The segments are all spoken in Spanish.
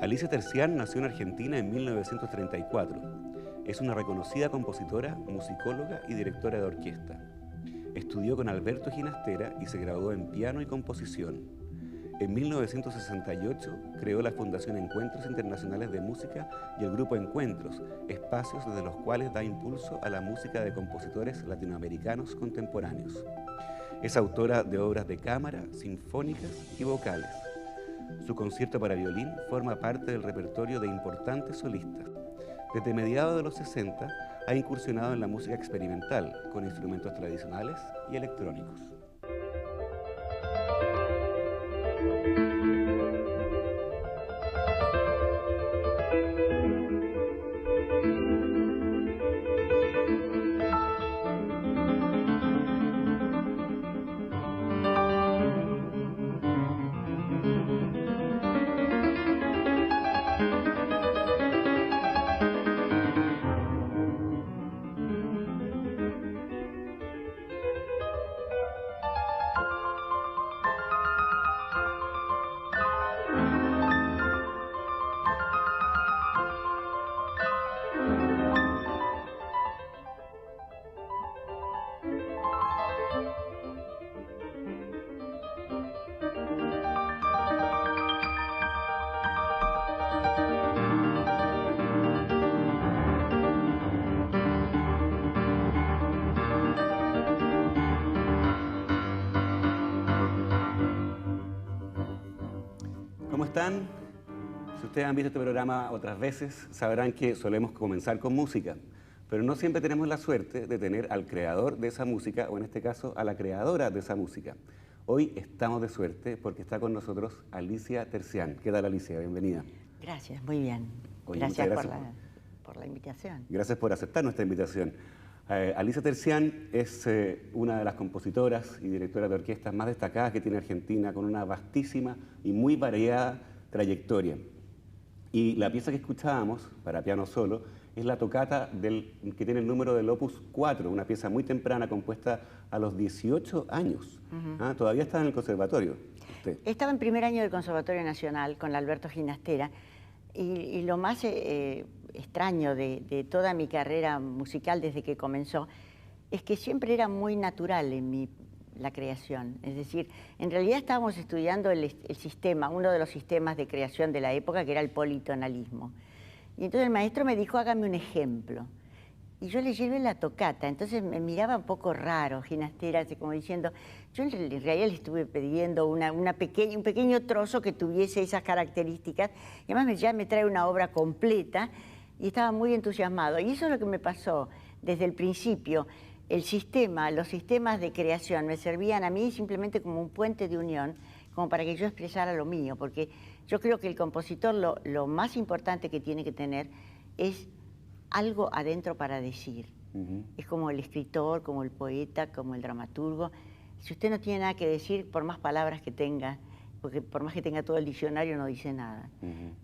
Alicia Terzian nació en Argentina en 1934. Es una reconocida compositora, musicóloga y directora de orquesta. Estudió con Alberto Ginastera y se graduó en piano y composición. En 1968 creó la Fundación Encuentros Internacionales de Música y el Grupo Encuentros, espacios desde los cuales da impulso a la música de compositores latinoamericanos contemporáneos. Es autora de obras de cámara, sinfónicas y vocales. Su concierto para violín forma parte del repertorio de importantes solistas. Desde mediados de los 60 ha incursionado en la música experimental con instrumentos tradicionales y electrónicos. ¿Cómo están? Si ustedes han visto este programa otras veces, sabrán que solemos comenzar con música, pero no siempre tenemos la suerte de tener al creador de esa música, o en este caso, a la creadora de esa música. Hoy estamos de suerte porque está con nosotros Alicia Terzian. ¿Qué tal, Alicia? Bienvenida. Gracias, muy bien. Oye, gracias gracias por la invitación. Gracias por aceptar nuestra invitación. Alicia Terzian es una de las compositoras y directoras de orquestas más destacadas que tiene Argentina, con una vastísima y muy variada trayectoria. Y la pieza que escuchábamos, para piano solo, es la tocata que tiene el número del Opus 4, una pieza muy temprana, compuesta a los 18 años. Todavía está en el conservatorio. ¿Usted? Estaba en primer año del Conservatorio Nacional con Alberto Ginastera, y lo más extraño de toda mi carrera musical desde que comenzó es que siempre era muy natural en la creación. Es decir, en realidad estábamos estudiando el sistema, uno de los sistemas de creación de la época, que era el politonalismo. Y entonces el maestro me dijo, hágame un ejemplo. Y yo le llevé la tocata, entonces me miraba un poco raro, Ginastera, así como diciendo, yo en realidad le estuve pidiendo un pequeño trozo que tuviese esas características, y además ya me trae una obra completa, y estaba muy entusiasmado. Y eso es lo que me pasó desde el principio. El sistema, los sistemas de creación me servían a mí simplemente como un puente de unión, como para que yo expresara lo mío, porque yo creo que el compositor lo más importante que tiene que tener es algo adentro para decir. Es como el escritor, como el poeta, como el dramaturgo. Si usted no tiene nada que decir, por más palabras que tenga, porque por más que tenga todo el diccionario no dice nada.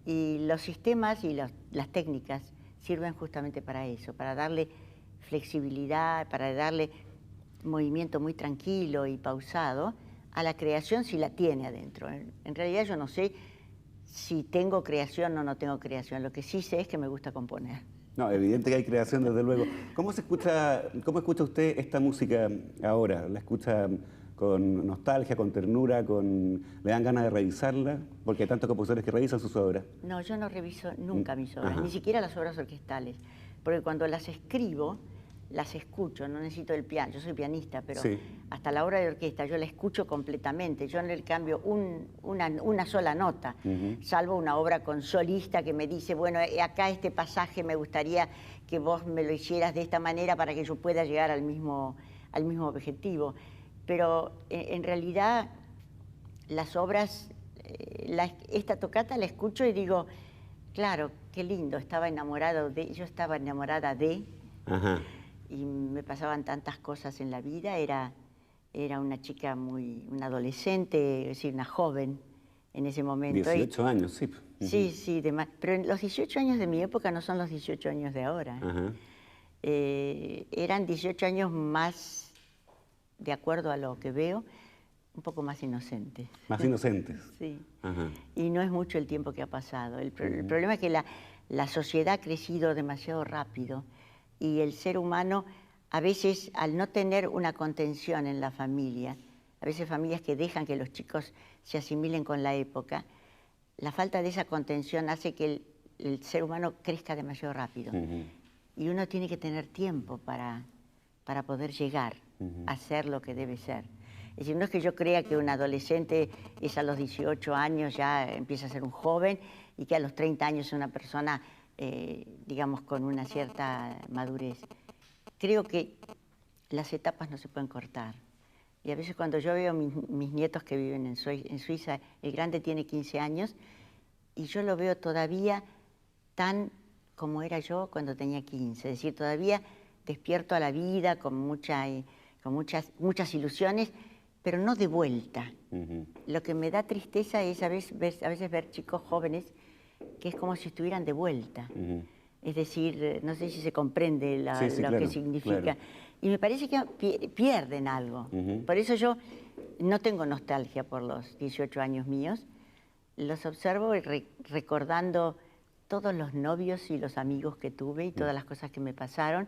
Y los sistemas y las técnicas sirven justamente para eso, para darle flexibilidad, para darle movimiento muy tranquilo y pausado a la creación si la tiene adentro. En realidad yo no sé si tengo creación o no tengo creación. Lo que sí sé es que me gusta componer. No, evidente que hay creación, desde luego. ¿Cómo escucha usted esta música ahora? ¿La escucha con nostalgia, con ternura, le dan ganas de revisarla? Porque hay tantos compositores que revisan sus obras. No, yo no reviso nunca mis obras, ni siquiera las obras orquestales, porque cuando las escribo, las escucho, no necesito el piano. Yo soy pianista, pero sí, hasta la obra de orquesta yo la escucho completamente. Yo no le cambio una sola nota, salvo una obra con solista que me dice, bueno, acá este pasaje me gustaría que vos me lo hicieras de esta manera para que yo pueda llegar al mismo objetivo. Pero en realidad las obras, esta tocata la escucho y digo, claro, qué lindo, yo estaba enamorada de... Y me pasaban tantas cosas en la vida, era una chica una adolescente, es decir, una joven en ese momento. 18 años, sí. Sí, pero los 18 años de mi época no son los 18 años de ahora. Eran 18 años más, de acuerdo a lo que veo, un poco más inocentes. Más inocentes. Sí. Ajá. Y no es mucho el tiempo que ha pasado. El problema es que la sociedad ha crecido demasiado rápido y el ser humano, a veces, al no tener una contención en la familia, a veces familias que dejan que los chicos se asimilen con la época, la falta de esa contención hace que el ser humano crezca demasiado rápido. Y uno tiene que tener tiempo para poder llegar a ser lo que debe ser. Es decir, no es que yo crea que un adolescente es a los 18 años ya empieza a ser un joven y que a los 30 años es una persona, digamos, con una cierta madurez. Creo que las etapas no se pueden cortar. Y a veces cuando yo veo mis nietos que viven en Suiza, el grande tiene 15 años y yo lo veo todavía tan como era yo cuando tenía 15. Es decir, todavía despierto a la vida con muchas ilusiones, pero no de vuelta. Lo que me da tristeza es a veces ver chicos jóvenes que es como si estuvieran de vuelta. Es decir, no sé si se comprende lo claro, que significa. Claro. Y me parece que pierden algo. Por eso yo no tengo nostalgia por los 18 años míos. Los observo recordando todos los novios y los amigos que tuve y todas las cosas que me pasaron,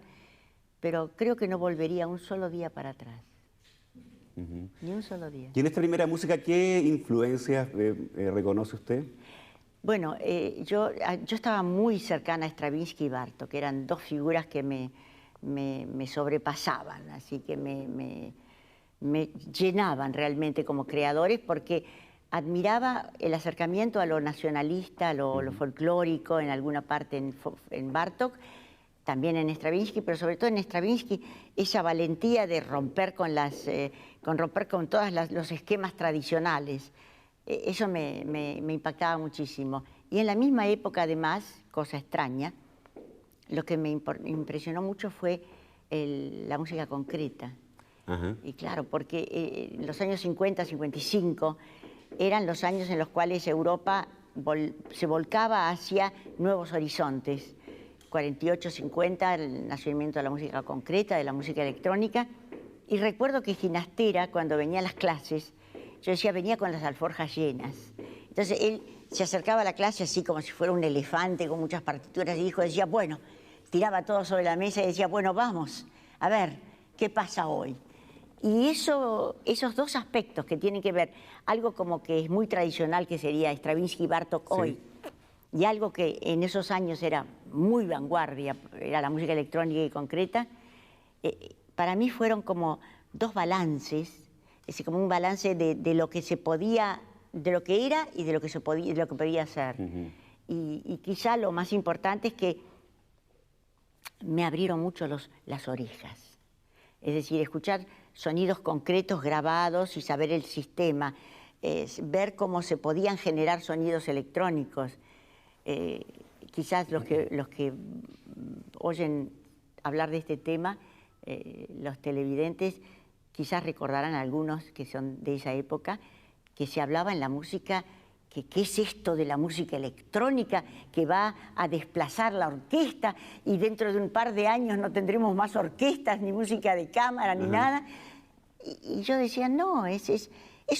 pero creo que no volvería un solo día para atrás. Ni un solo día. Y en esta primera música, ¿qué influencias reconoce usted? Bueno, yo estaba muy cercana a Stravinsky y Bartók, que eran dos figuras que me sobrepasaban, así que me llenaban realmente como creadores, porque admiraba el acercamiento a lo nacionalista, a lo folclórico, en alguna parte en Bartók, también en Stravinsky, pero sobre todo en Stravinsky, esa valentía de romper con todos los esquemas tradicionales. Eso me impactaba muchísimo. Y en la misma época, además, cosa extraña, lo que me impresionó mucho fue la música concreta. Y claro, porque los años 50, 55 eran los años en los cuales Europa se volcaba hacia nuevos horizontes. 48, 50, el nacimiento de la música concreta, de la música electrónica. Y recuerdo que Ginastera, cuando venía a las clases, yo decía, venía con las alforjas llenas. Entonces él se acercaba a la clase así como si fuera un elefante con muchas partituras y decía, bueno, tiraba todo sobre la mesa y decía, bueno, vamos, a ver, ¿qué pasa hoy? Y esos dos aspectos que tienen que ver, algo como que es muy tradicional, que sería Stravinsky y Bartók hoy, y algo que en esos años era muy vanguardia, era la música electrónica y concreta, para mí fueron como dos balances, es decir, como un balance de lo que se podía, de lo que era y de lo que podía ser. Y quizá lo más importante es que me abrieron mucho las orejas. Es decir, escuchar sonidos concretos grabados y saber el sistema, ver cómo se podían generar sonidos electrónicos. Quizás los que oyen hablar de este tema, los televidentes, quizás recordarán algunos que son de esa época, que se hablaba en la música, que qué es esto de la música electrónica que va a desplazar la orquesta y dentro de un par de años no tendremos más orquestas, ni música de cámara, ni nada. Y yo decía, no, es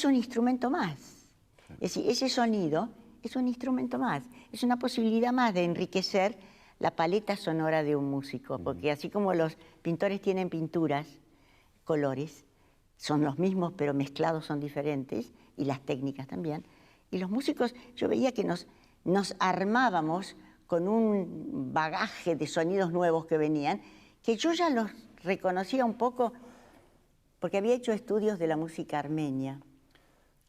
un instrumento más. Es decir, ese sonido es un instrumento más, es una posibilidad más de enriquecer la paleta sonora de un músico, porque así como los pintores tienen pinturas, colores, son los mismos pero mezclados son diferentes, y las técnicas también, y los músicos, yo veía que nos armábamos con un bagaje de sonidos nuevos que venían, que yo ya los reconocía un poco, porque había hecho estudios de la música armenia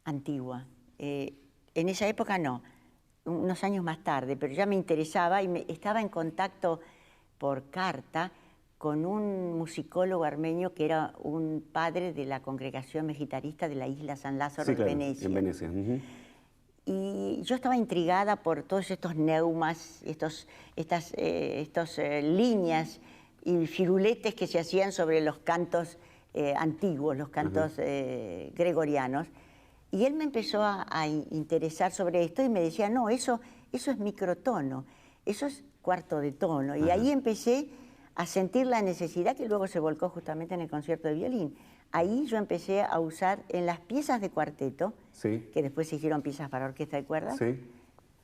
antigua. En esa época no, unos años más tarde, pero ya me interesaba y estaba en contacto por carta con un musicólogo armenio que era un padre de la congregación megitarista de la isla San Lázaro, claro, en Venecia. En Venecia. Y yo estaba intrigada por todos estos neumas, estas líneas y firuletes que se hacían sobre los cantos antiguos, los cantos gregorianos. Y él me empezó a interesar sobre esto y me decía, no, eso es microtono, eso es cuarto de tono. Y ahí empecé a sentir la necesidad, que luego se volcó justamente en el concierto de violín, Ahí yo empecé a usar en las piezas de cuarteto, Sí, que después se hicieron piezas para orquesta de cuerdas, sí.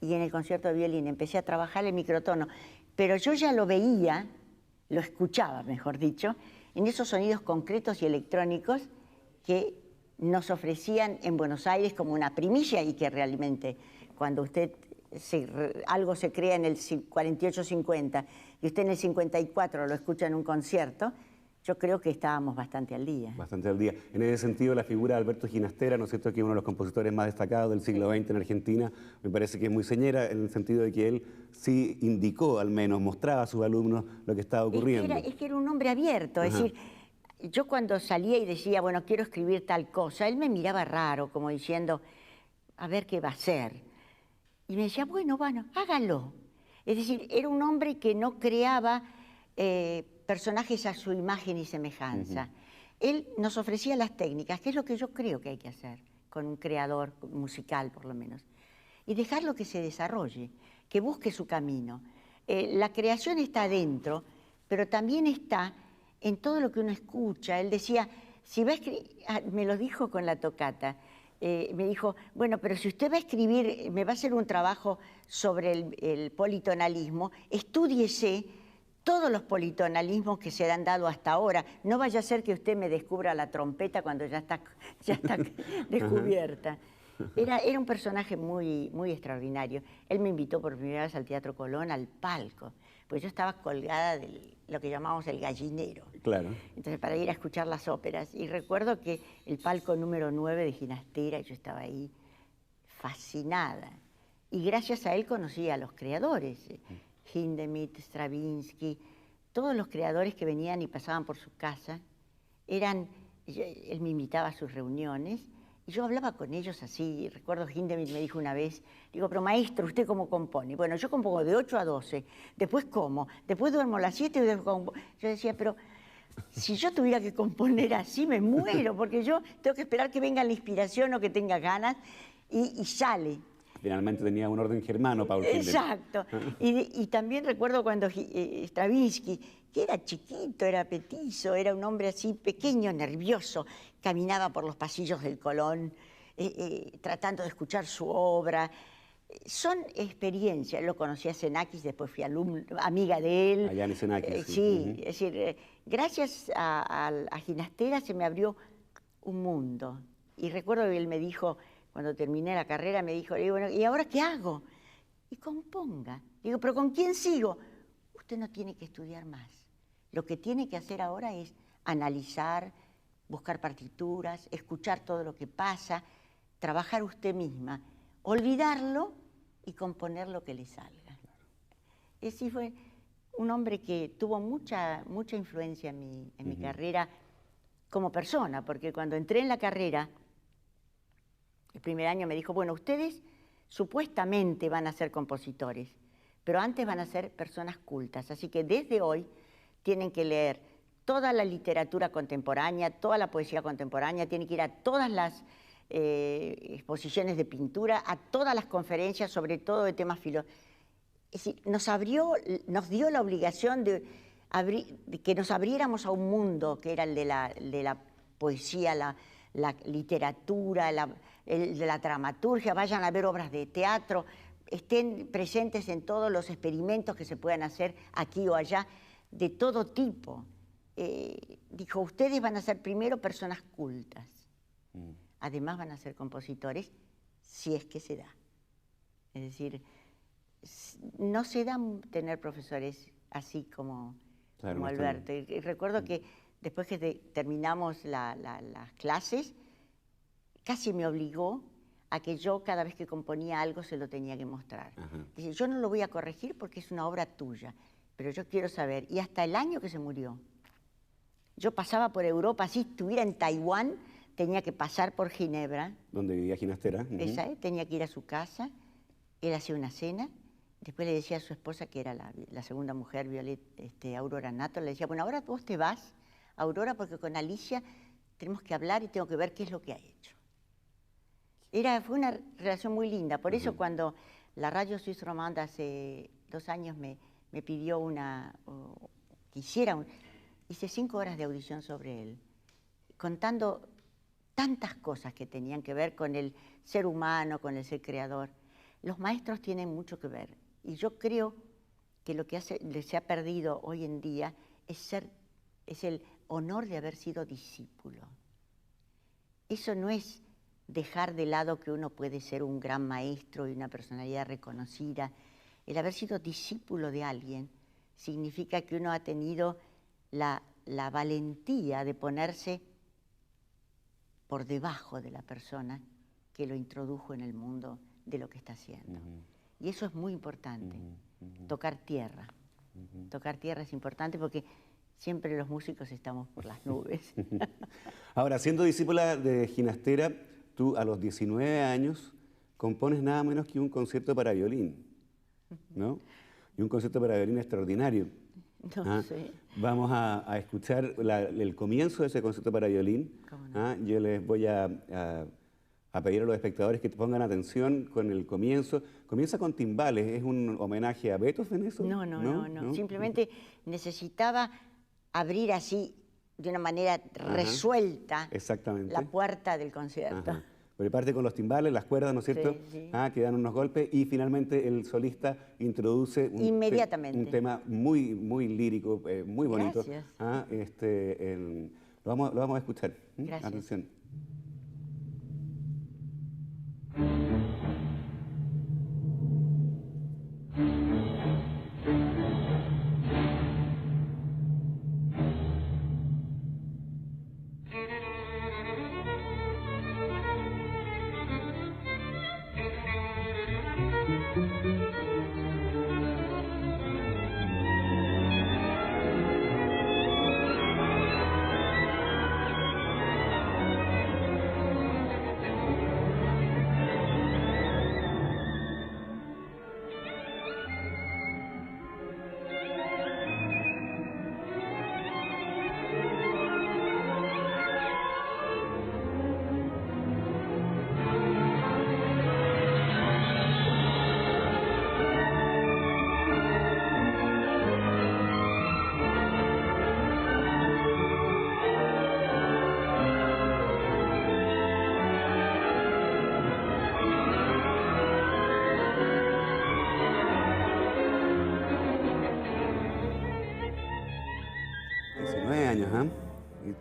y en el concierto de violín empecé a trabajar el microtono. Pero yo ya lo veía, lo escuchaba, mejor dicho, en esos sonidos concretos y electrónicos que nos ofrecían en Buenos Aires como una primicia y que realmente cuando usted algo se crea en el 48-50 y usted en el 54 lo escucha en un concierto, yo creo que estábamos bastante al día. Bastante al día. En ese sentido, la figura de Alberto Ginastera, ¿no es cierto?, que es uno de los compositores más destacados del siglo XX en Argentina, me parece que es muy señera en el sentido de que él sí indicó, al menos, mostraba a sus alumnos lo que estaba ocurriendo. Es que era un hombre abierto, es decir, yo cuando salía y decía, bueno, quiero escribir tal cosa, él me miraba raro, como diciendo, a ver qué va a hacer. Y me decía, bueno, hágalo. Es decir, era un hombre que no creaba personajes a su imagen y semejanza. Él nos ofrecía las técnicas, que es lo que yo creo que hay que hacer con un creador musical, por lo menos. Y dejarlo que se desarrolle, que busque su camino. La creación está adentro, pero también está en todo lo que uno escucha. Él decía, si va a escribir, me lo dijo con la tocata, me dijo, bueno, pero si usted va a escribir, me va a hacer un trabajo sobre el politonalismo, estúdiese todos los politonalismos que se han dado hasta ahora. No vaya a ser que usted me descubra la trompeta cuando ya está descubierta. Era un personaje muy, muy extraordinario. Él me invitó por primera vez al Teatro Colón, al palco, pues yo estaba colgada de lo que llamamos el gallinero. Claro. Entonces, para ir a escuchar las óperas. Y recuerdo que el palco número 9 de Ginastera, yo estaba ahí fascinada. Y gracias a él conocí a los creadores, Hindemith, Stravinsky, todos los creadores que venían y pasaban por su casa. Él me invitaba a sus reuniones y yo hablaba con ellos así. Recuerdo Hindemith me dijo una vez, digo, pero maestro, ¿usted cómo compone? Bueno, yo compongo de 8 a 12, después como, después duermo a las 7 y después yo decía, pero si yo tuviera que componer así me muero, porque yo tengo que esperar que venga la inspiración o que tenga ganas y sale. Finalmente tenía un orden germano, Paul Hindemith. Exacto. Y también recuerdo cuando Stravinsky, que era chiquito, era petizo, era un hombre así pequeño, nervioso, caminaba por los pasillos del Colón tratando de escuchar su obra. Son experiencias. Lo conocí a Xenakis, después fui amiga de él. A Yanis Xenakis. Sí, es decir, gracias a Ginastera se me abrió un mundo. Y recuerdo que él me dijo, cuando terminé la carrera, me dijo, bueno, ¿y ahora qué hago? Y componga. Digo, ¿pero con quién sigo? Usted no tiene que estudiar más. Lo que tiene que hacer ahora es analizar, buscar partituras, escuchar todo lo que pasa, trabajar usted misma, olvidarlo y componer lo que le salga. Ese fue un hombre que tuvo mucha influencia en mi carrera como persona, porque cuando entré en la carrera, el primer año me dijo, bueno, ustedes supuestamente van a ser compositores, pero antes van a ser personas cultas, así que desde hoy tienen que leer toda la literatura contemporánea, toda la poesía contemporánea, tienen que ir a todas las exposiciones de pintura, a todas las conferencias, sobre todo de temas filosóficos. Es decir, nos dio la obligación de que nos abriéramos a un mundo que era el de la poesía, la literatura, la dramaturgia, vayan a ver obras de teatro, estén presentes en todos los experimentos que se puedan hacer aquí o allá, de todo tipo. Dijo, ustedes van a ser primero personas cultas, además van a ser compositores, si es que se da. Es decir, no se da tener profesores así como Alberto. Y recuerdo que después que terminamos las clases, casi me obligó a que yo cada vez que componía algo se lo tenía que mostrar. Dice, yo no lo voy a corregir porque es una obra tuya, pero yo quiero saber. Y hasta el año que se murió, yo pasaba por Europa, si estuviera en Taiwán, tenía que pasar por Ginebra. Donde vivía Ginastera. Tenía que ir a su casa, él hacía una cena, después le decía a su esposa, que era la segunda mujer, Aurora Nato, le decía, bueno, ahora vos te vas, Aurora, porque con Alicia tenemos que hablar y tengo que ver qué es lo que ha hecho. Fue una relación muy linda, por eso cuando la Radio Suisse Romande hace 2 años me pidió hice 5 horas de audición sobre él. contando tantas cosas que tenían que ver con el ser humano, con el ser creador. Los maestros tienen mucho que ver y yo creo que lo que se ha perdido hoy en día es el honor de haber sido discípulo. Eso no es dejar de lado que uno puede ser un gran maestro y una personalidad reconocida. El haber sido discípulo de alguien significa que uno ha tenido la valentía de ponerse por debajo de la persona que lo introdujo en el mundo de lo que está haciendo. Y eso es muy importante, tocar tierra. Tocar tierra es importante porque siempre los músicos estamos por las nubes. Ahora, siendo discípula de Ginastera, tú a los 19 años compones nada menos que un concierto para violín, ¿no? Y un concierto para violín extraordinario. No sé. Vamos a escuchar el comienzo de ese concierto para violín. No? Yo les voy a pedir a los espectadores que pongan atención con el comienzo. Comienza con timbales, ¿es un homenaje a Beethoven eso? No. Simplemente necesitaba abrir así, de una manera resuelta, la puerta del concierto. Ajá. Porque parte con los timbales, las cuerdas, ¿no es cierto? Sí. Que dan unos golpes y finalmente el solista introduce un tema muy, muy lírico, muy bonito. Gracias. Lo vamos a escuchar. Gracias. Atención.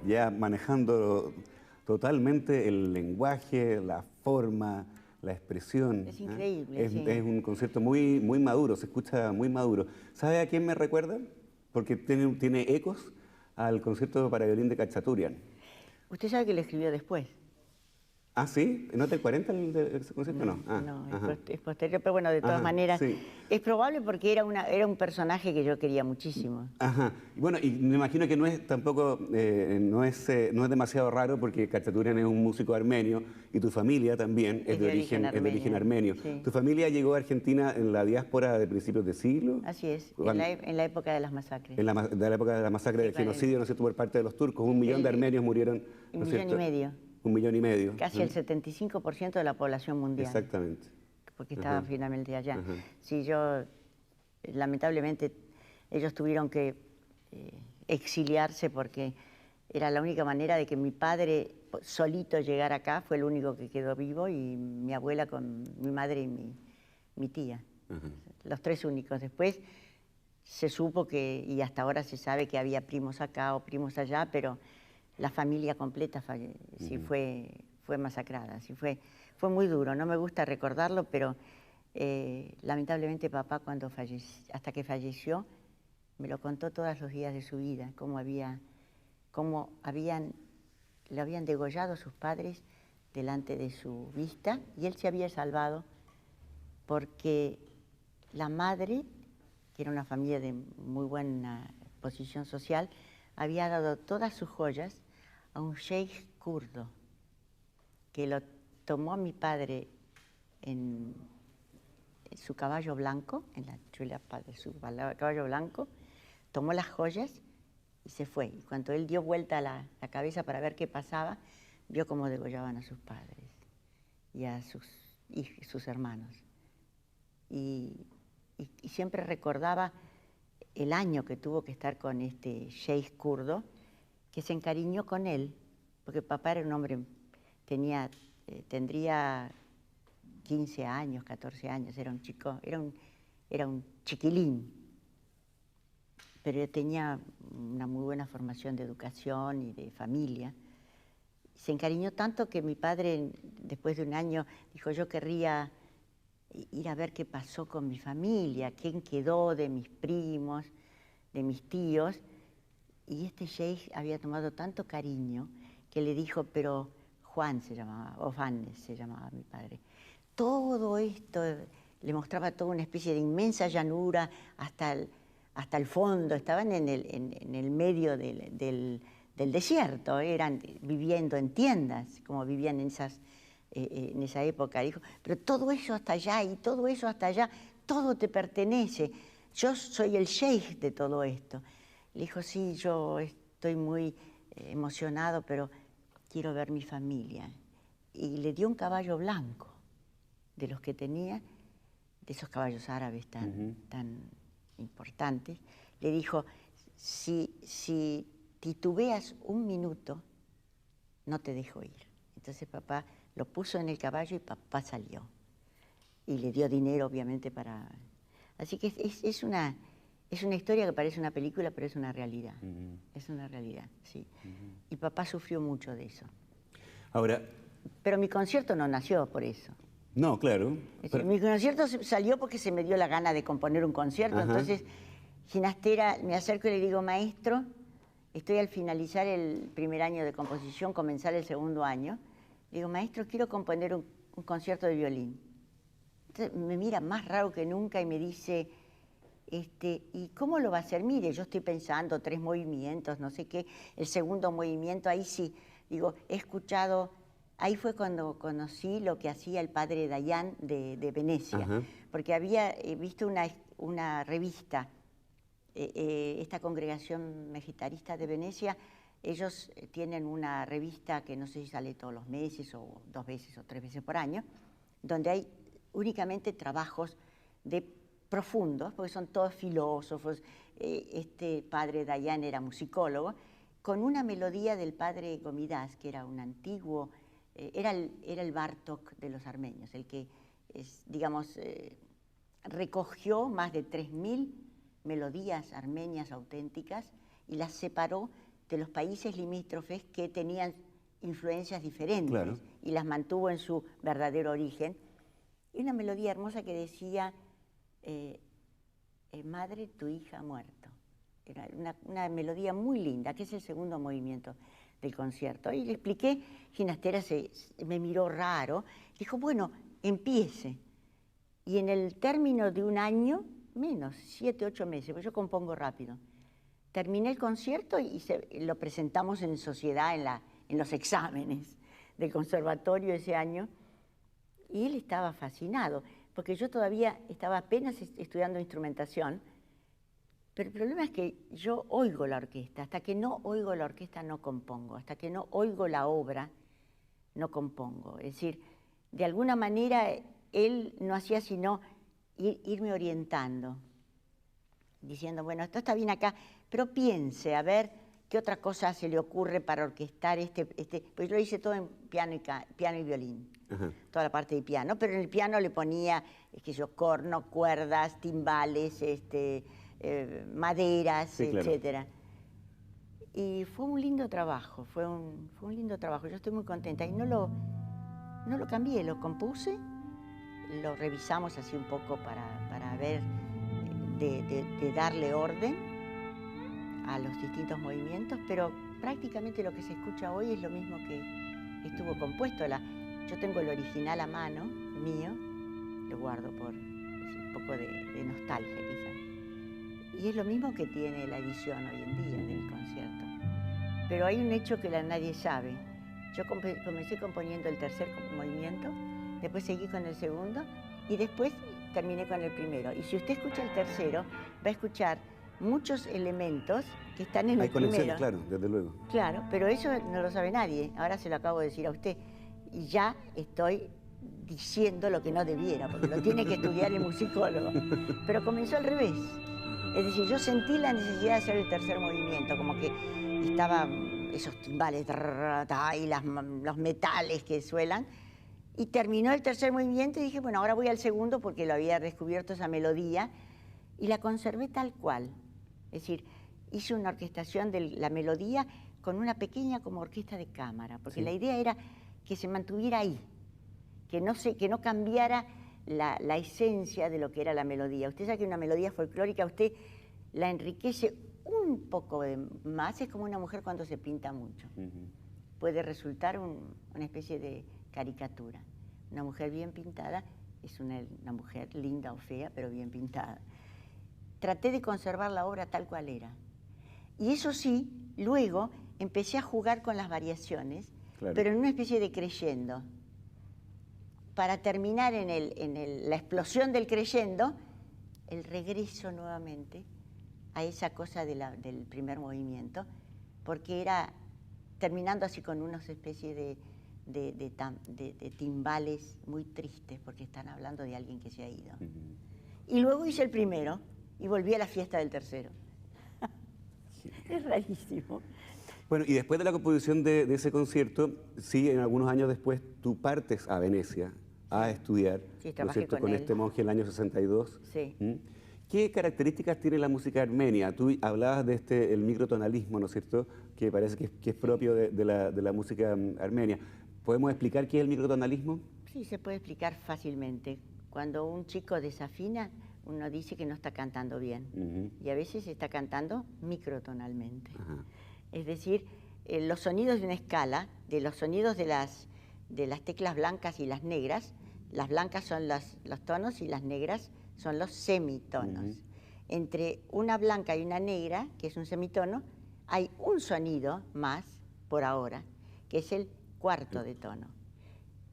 Ya manejando totalmente el lenguaje, la forma, la expresión. Es increíble. Es un concierto muy, muy maduro, se escucha muy maduro. ¿Sabe a quién me recuerda? Porque tiene ecos al concierto para violín de Khachaturian. ¿Usted sabe que lo escribió después? ¿Ah, sí? ¿No es del 40 ese concierto? No. Es posterior, pero bueno, de todas maneras, es probable porque era un personaje que yo quería muchísimo. Ajá. Y bueno, y me imagino que no es tampoco, no es demasiado raro porque Khachaturian es un músico armenio y tu familia también es de origen armenio. Sí. ¿Tu familia llegó a Argentina en la diáspora de principios de siglo? Así es, en la época de las masacres. De la época de la masacre del genocidio, ¿no es cierto?, por parte de los turcos. 1 millón de armenios murieron, ¿no es cierto? 1,5 millones. 1,5 millones. Casi el 75% de la población mundial. Exactamente. Porque estaba finalmente allá. Sí, lamentablemente, ellos tuvieron que exiliarse porque era la única manera de que mi padre solito llegara acá, fue el único que quedó vivo, y mi abuela con mi madre y mi tía. Los 3 únicos. Después se supo y hasta ahora se sabe que había primos acá o primos allá, pero la familia completa sí fue masacrada. Sí fue muy duro, no me gusta recordarlo, pero lamentablemente papá hasta que falleció, me lo contó todos los días de su vida, cómo le habían degollado sus padres delante de su vista, y él se había salvado porque la madre, que era una familia de muy buena posición social, había dado todas sus joyas a un sheikh kurdo, que lo tomó a mi padre en su caballo blanco, en la chulapa de su caballo blanco, tomó las joyas y se fue. Y cuando él dio vuelta la cabeza para ver qué pasaba, vio cómo degollaban a sus padres y a sus hermanos. Y siempre recordaba el año que tuvo que estar con este sheikh kurdo, que se encariñó con él porque papá era un hombre, tendría 15 años, 14 años, era un chico, era un chiquilín, pero tenía una muy buena formación de educación y de familia. Se encariñó tanto que mi padre, después de un año, dijo, yo querría ir a ver qué pasó con mi familia, quién quedó de mis primos, de mis tíos. Y este sheikh había tomado tanto cariño que le dijo, pero Juan se llamaba, o Fannes se llamaba mi padre. Todo esto, le mostraba toda una especie de inmensa llanura hasta el fondo, estaban en el medio del desierto, viviendo en tiendas, como vivían en esa época. Dijo, pero todo eso hasta allá y todo eso hasta allá, todo te pertenece. Yo soy el sheikh de todo esto. Le dijo, sí, yo estoy muy emocionado, pero quiero ver mi familia. Y le dio un caballo blanco, de los que tenía, de esos caballos árabes tan importantes. Le dijo, si titubeas un minuto, no te dejo ir. Entonces papá lo puso en el caballo y papá salió. Y le dio dinero, obviamente, para... Así que es una historia que parece una película, pero es una realidad. Es una realidad, sí. Y papá sufrió mucho de eso. Ahora... Pero mi concierto no nació por eso. No, claro. Pero... Mi concierto salió porque se me dio la gana de componer un concierto. Ajá. Entonces, Ginastera, me acerco y le digo, maestro, estoy al finalizar el primer año de composición, comenzar el segundo año. Le digo, maestro, quiero componer un concierto de violín. Entonces, me mira más raro que nunca y me dice, ¿y cómo lo va a hacer? Mire, yo estoy pensando 3 movimientos, no sé qué. El segundo movimiento, ahí sí. Digo, he escuchado... Ahí fue cuando conocí lo que hacía el padre Dayan de Venecia. Ajá. Porque había visto una revista, esta congregación megitarista de Venecia. Ellos tienen una revista que no sé si sale todos los meses o 2 veces o 3 veces por año, donde hay únicamente trabajos profundos, porque son todos filósofos. Este padre Dayan era musicólogo, con una melodía del padre Gomidas, que era un antiguo... Era el Bartók de los armenios, el que, digamos, recogió más de 3.000 melodías armenias auténticas y las separó de los países limítrofes que tenían influencias diferentes, claro, y las mantuvo en su verdadero origen. Y una melodía hermosa que decía, madre, tu hija ha muerto. Era una melodía muy linda, que es el segundo movimiento del concierto. Y le expliqué, Ginastera me miró raro, dijo, bueno, empiece. Y en el término de un año, menos, 7, 8 meses, porque yo compongo rápido, terminé el concierto y lo presentamos en sociedad en los exámenes del conservatorio ese año, y él estaba fascinado, porque yo todavía estaba apenas estudiando instrumentación. Pero el problema es que yo oigo la orquesta. Hasta que no oigo la orquesta no compongo. Hasta que no oigo la obra no compongo. Es decir, de alguna manera él no hacía sino irme orientando, diciendo, bueno, esto está bien acá, pero piense, a ver qué otra cosa se le ocurre para orquestar pues yo lo hice todo en piano y violín. Ajá. Toda la parte de piano, pero en el piano le ponía, corno, cuerdas, timbales, maderas, sí, etcétera. Claro. Y fue un lindo trabajo, fue un lindo trabajo. Yo estoy muy contenta y no lo cambié, lo compuse, lo revisamos así un poco para ver, de darle orden a los distintos movimientos, pero prácticamente lo que se escucha hoy es lo mismo que estuvo compuesto. Yo tengo el original a mano, mío, lo guardo por un poco de nostalgia quizás. Y es lo mismo que tiene la edición hoy en día del concierto. Pero hay un hecho que nadie sabe. Yo comencé componiendo el tercer movimiento, después seguí con el segundo y después terminé con el primero. Y si usted escucha el tercero, va a escuchar muchos elementos que están en el primero. Hay conexiones, claro, desde luego. Claro, pero eso no lo sabe nadie. Ahora se lo acabo de decir a usted. Y ya estoy diciendo lo que no debiera, porque lo tiene que estudiar el musicólogo. Pero comenzó al revés. Es decir, yo sentí la necesidad de hacer el tercer movimiento, como que estaba esos timbales y los metales que suenan. Y terminó el tercer movimiento y dije, bueno, ahora voy al segundo porque lo había descubierto esa melodía y la conservé tal cual. Es decir, hice una orquestación de la melodía con una pequeña como orquesta de cámara, porque la idea era que se mantuviera ahí, que no cambiara la esencia de lo que era la melodía. Usted sabe que una melodía folclórica, usted la enriquece un poco más, es como una mujer cuando se pinta mucho. Puede resultar una especie de caricatura. Una mujer bien pintada es una mujer linda o fea, pero bien pintada. Traté de conservar la obra tal cual era. Y eso sí, luego empecé a jugar con las variaciones, pero en una especie de crescendo. Para terminar en la explosión del crescendo, el regreso nuevamente a esa cosa del primer movimiento, porque era terminando así con unas especies de timbales muy tristes, porque están hablando de alguien que se ha ido. Y luego hice el primero y volví a la fiesta del tercero. Es rarísimo. Bueno, y después de la composición de ese concierto, sí, en algunos años después, tú partes a Venecia a estudiar, sí, ¿no es cierto?, con este monje en el año 62. Sí. ¿Qué características tiene la música armenia? Tú hablabas de el microtonalismo, ¿no es cierto?, que parece que es propio de la música armenia. ¿Podemos explicar qué es el microtonalismo? Sí, se puede explicar fácilmente. Cuando un chico desafina, uno dice que no está cantando bien. Y a veces está cantando microtonalmente. Es decir, los sonidos de una escala, de los sonidos de las teclas blancas y las negras, las blancas son los tonos y las negras son los semitonos. Entre una blanca y una negra, que es un semitono, hay un sonido más, por ahora, que es el cuarto de tono.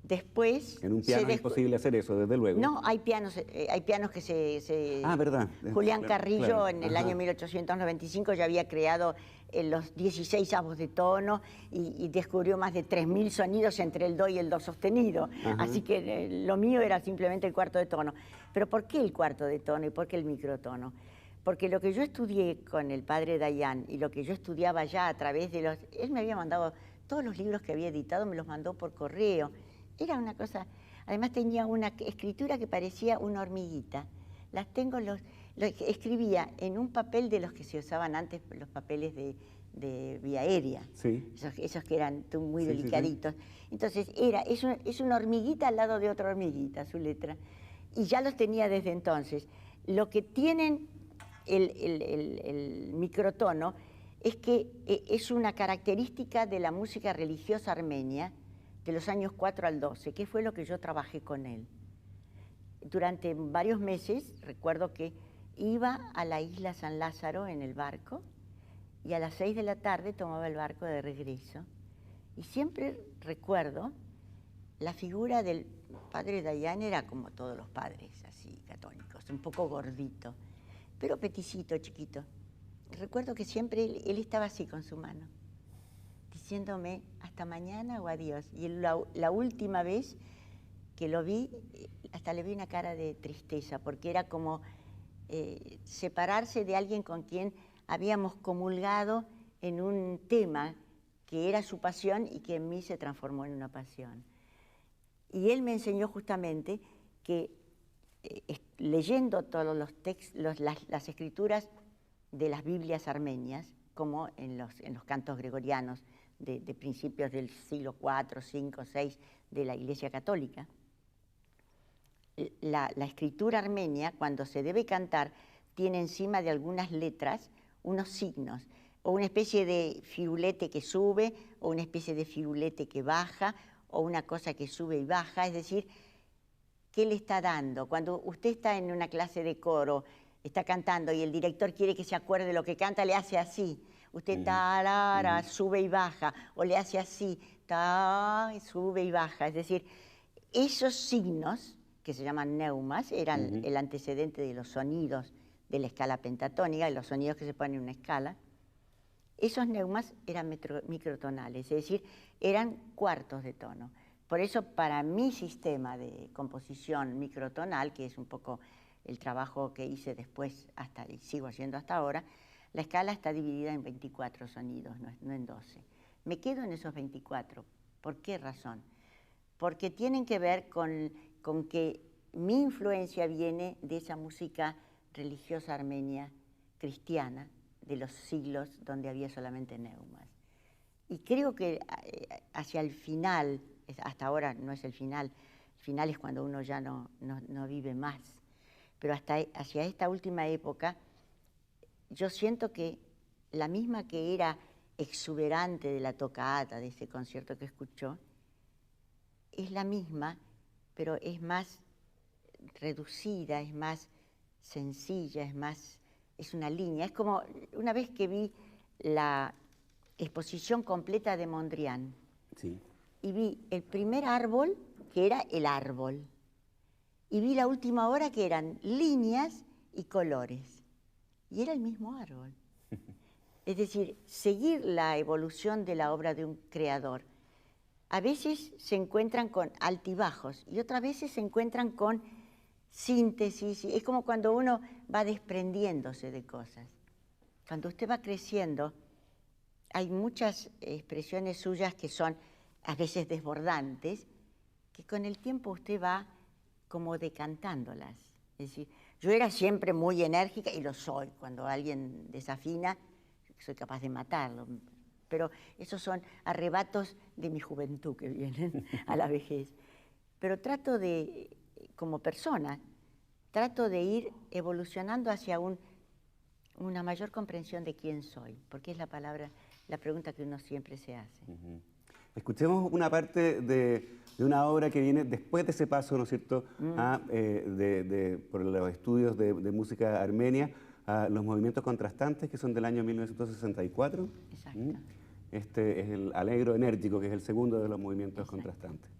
Después... En un piano es imposible hacer eso, desde luego. No, hay pianos que se... ¿verdad? Julián Carrillo en el año 1895 ya había creado los 16 avos de tono y descubrió más de 3.000 sonidos entre el do y el do sostenido. Así que lo mío era simplemente el cuarto de tono. Pero ¿por qué el cuarto de tono y por qué el microtono? Porque lo que yo estudié con el padre Dayan y lo que yo estudiaba ya a través de los... Él me había mandado todos los libros que había editado, me los mandó por correo. Era una cosa... Además tenía una escritura que parecía una hormiguita. Las tengo, escribía en un papel de los que se usaban antes, los papeles de vía aérea. Sí. Esos que eran muy delicaditos. Entonces es una hormiguita al lado de otra hormiguita, su letra. Y ya los tenía desde entonces. Lo que tienen el microtono es que es una característica de la música religiosa armenia de los años 4 al 12, que fue lo que yo trabajé con él. Durante varios meses recuerdo que iba a la isla San Lázaro en el barco y a las 6 de la tarde tomaba el barco de regreso. Y siempre recuerdo la figura del padre Dayan, era como todos los padres así católicos, un poco gordito, pero peticito, chiquito. Recuerdo que siempre él estaba así con su mano, diciéndome hasta mañana o adiós. Y la última vez que lo vi, hasta le vi una cara de tristeza, porque era como separarse de alguien con quien habíamos comulgado en un tema que era su pasión y que en mí se transformó en una pasión. Y él me enseñó justamente que leyendo todos los textos, las escrituras de las Biblias armenias, como en los cantos gregorianos de principios del siglo IV, V, VI de la Iglesia Católica, la escritura armenia, cuando se debe cantar, tiene encima de algunas letras unos signos, o una especie de firulete que sube, o una especie de firulete que baja, o una cosa que sube y baja, es decir, ¿qué le está dando? Cuando usted está en una clase de coro, está cantando y el director quiere que se acuerde de lo que canta, le hace así. Usted tarara, sube y baja, o le hace así, ta, sube y baja. Es decir, esos signos, que se llaman neumas, eran el antecedente de los sonidos de la escala pentatónica, de los sonidos que se ponen en una escala. Esos neumas eran microtonales, es decir, eran cuartos de tono. Por eso, para mi sistema de composición microtonal, que es un poco el trabajo que hice después y sigo haciendo hasta ahora, la escala está dividida en 24 sonidos, no en 12. Me quedo en esos 24. ¿Por qué razón? Porque tienen que ver con que mi influencia viene de esa música religiosa armenia, cristiana, de los siglos donde había solamente neumas. Y creo que hacia el final, hasta ahora no es el final es cuando uno ya no vive más, pero hacia esta última época, yo siento que la misma que era exuberante de la toccata, de ese concierto que escuchó, es la misma, pero es más reducida, es más sencilla, es una línea. Es como una vez que vi la exposición completa de Mondrian, Sí. y vi el primer árbol, que era el árbol, y vi la última hora, que eran líneas y colores, y era el mismo árbol. Es decir, seguir la evolución de la obra de un creador. A veces se encuentran con altibajos y otras veces se encuentran con síntesis. Es como cuando uno va desprendiéndose de cosas. Cuando usted va creciendo, hay muchas expresiones suyas que son a veces desbordantes, que con el tiempo usted va como decantándolas. Es decir, yo era siempre muy enérgica, y lo soy. Cuando alguien desafina, soy capaz de matarlo. Pero esos son arrebatos de mi juventud que vienen a la vejez. Pero trato de, como persona, trato de ir evolucionando hacia una mayor comprensión de quién soy, porque es la pregunta que uno siempre se hace. Escuchemos una parte de una obra que viene después de ese paso, ¿no es cierto?, por los estudios de música armenia, a los movimientos contrastantes, que son del año 1964. Exacto. Este es el Allegro enérgico, que es el segundo de los movimientos Exacto. contrastantes.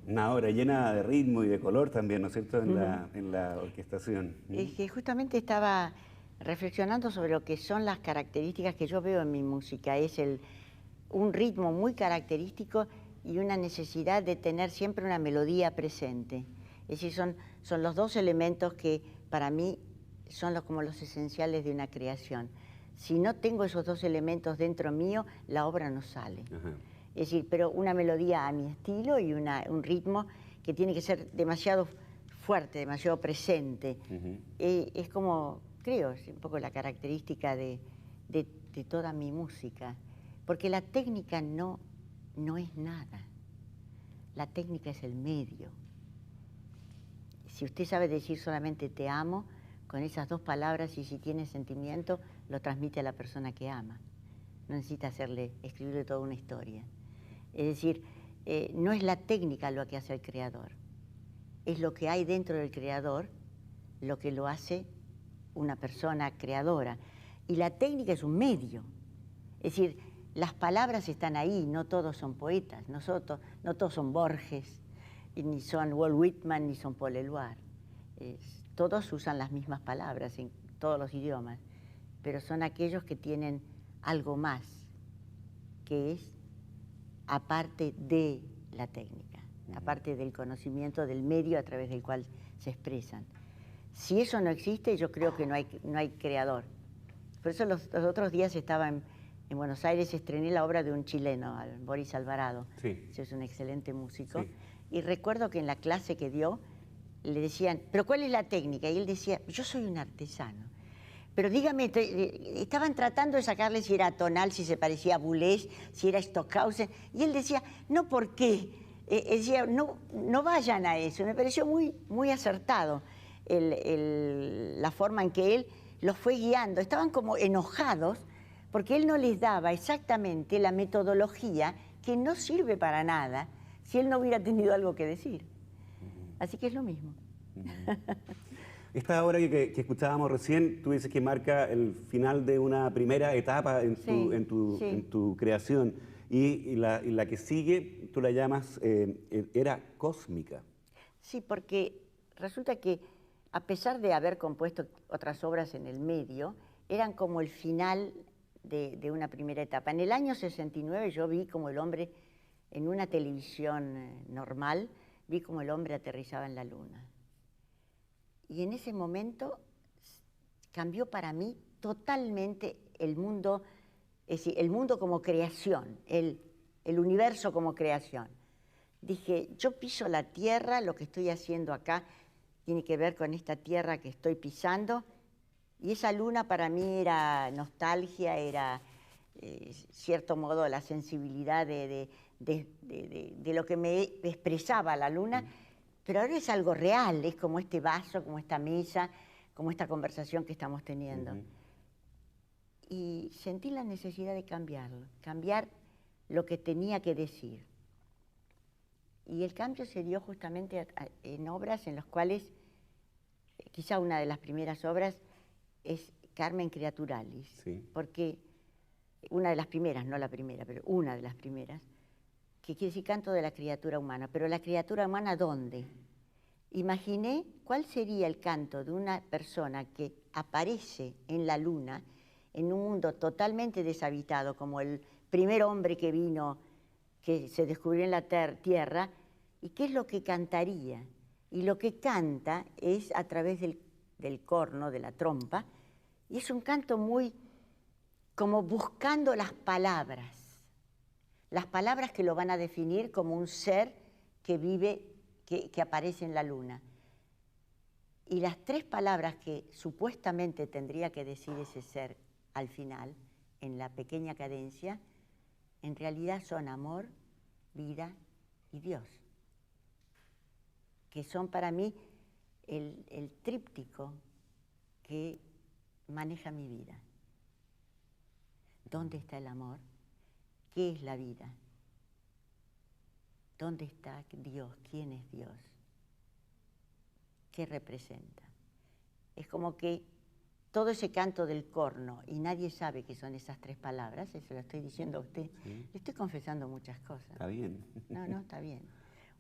Una obra llena de ritmo y de color también, ¿no es cierto?, en la orquestación. Es que justamente estaba reflexionando sobre lo que son las características que yo veo en mi música. Es un ritmo muy característico y una necesidad de tener siempre una melodía presente. Es decir, son los dos elementos que para mí son como los esenciales de una creación. Si no tengo esos dos elementos dentro mío, la obra no sale. Ajá. Es decir, pero una melodía a mi estilo y un ritmo que tiene que ser demasiado fuerte, demasiado presente. Es como, creo, es un poco la característica de toda mi música. Porque la técnica no es nada. La técnica es el medio. Si usted sabe decir solamente te amo, con esas dos palabras, y si tiene sentimiento, lo transmite a la persona que ama. No necesita escribirle toda una historia. Es decir, no es la técnica lo que hace el creador, es lo que hay dentro del creador lo que lo hace una persona creadora. Y la técnica es un medio. Es decir, las palabras están ahí, no todos son poetas, no todos son Borges, ni son Walt Whitman, ni son Paul Eluard. Todos usan las mismas palabras en todos los idiomas, pero son aquellos que tienen algo más, que es aparte de la técnica, aparte del conocimiento del medio a través del cual se expresan. Si eso no existe, yo creo que no hay creador. Por eso los otros días estaba en Buenos Aires estrené la obra de un chileno, Boris Alvarado. Sí. Ese es un excelente músico. Sí. Y recuerdo que en la clase que dio le decían, ¿pero cuál es la técnica? Y él decía, yo soy un artesano. Pero dígame, estaban tratando de sacarle si era tonal, si se parecía a Boulez, si era Stockhausen. Y él decía, no, ¿por qué? Decía, no, no vayan a eso. Me pareció muy acertado la forma en que él los fue guiando. Estaban como enojados porque él no les daba exactamente la metodología que no sirve para nada si él no hubiera tenido algo que decir. Así que es lo mismo. Esta obra que escuchábamos recién, tú dices que marca el final de una primera etapa en tu creación. Y la que sigue, tú la llamas Era Cósmica. Sí, porque resulta que a pesar de haber compuesto otras obras en el medio, eran como el final de una primera etapa. En el año 69 yo vi como el hombre, en una televisión normal, vi como el hombre aterrizaba en la luna. Y en ese momento cambió para mí totalmente el mundo, es decir, el mundo como creación, el universo como creación. Dije, yo piso la tierra, lo que estoy haciendo acá tiene que ver con esta tierra que estoy pisando, y esa luna para mí era nostalgia, era, cierto modo, la sensibilidad de lo que me expresaba la luna, pero ahora es algo real, es como este vaso, como esta mesa, como esta conversación que estamos teniendo. Y sentí la necesidad de cambiarlo, cambiar lo que tenía que decir. Y el cambio se dio justamente en obras en las cuales, quizá una de las primeras obras es Carmen Creaturalis, Sí. porque una de las primeras, no la primera, pero una de las primeras, que quiere decir canto de la criatura humana. Pero la criatura humana, ¿dónde? Imaginé cuál sería el canto de una persona que aparece en la luna, en un mundo totalmente deshabitado, como el primer hombre que vino, que se descubrió en la tierra, y qué es lo que cantaría. Y lo que canta es a través del corno, de la trompa, y es un canto muy como buscando las palabras que lo van a definir como un ser que vive, que aparece en la luna. Y las tres palabras que supuestamente tendría que decir ese ser al final, en la pequeña cadencia, en realidad son amor, vida y Dios, que son para mí el tríptico que maneja mi vida. ¿Dónde está el amor? ¿Qué es la vida? ¿Dónde está Dios? ¿Quién es Dios? ¿Qué representa? Es como que todo ese canto del corno, y nadie sabe qué son esas tres palabras, eso lo estoy diciendo a usted, le estoy confesando muchas cosas. Está bien. No, está bien.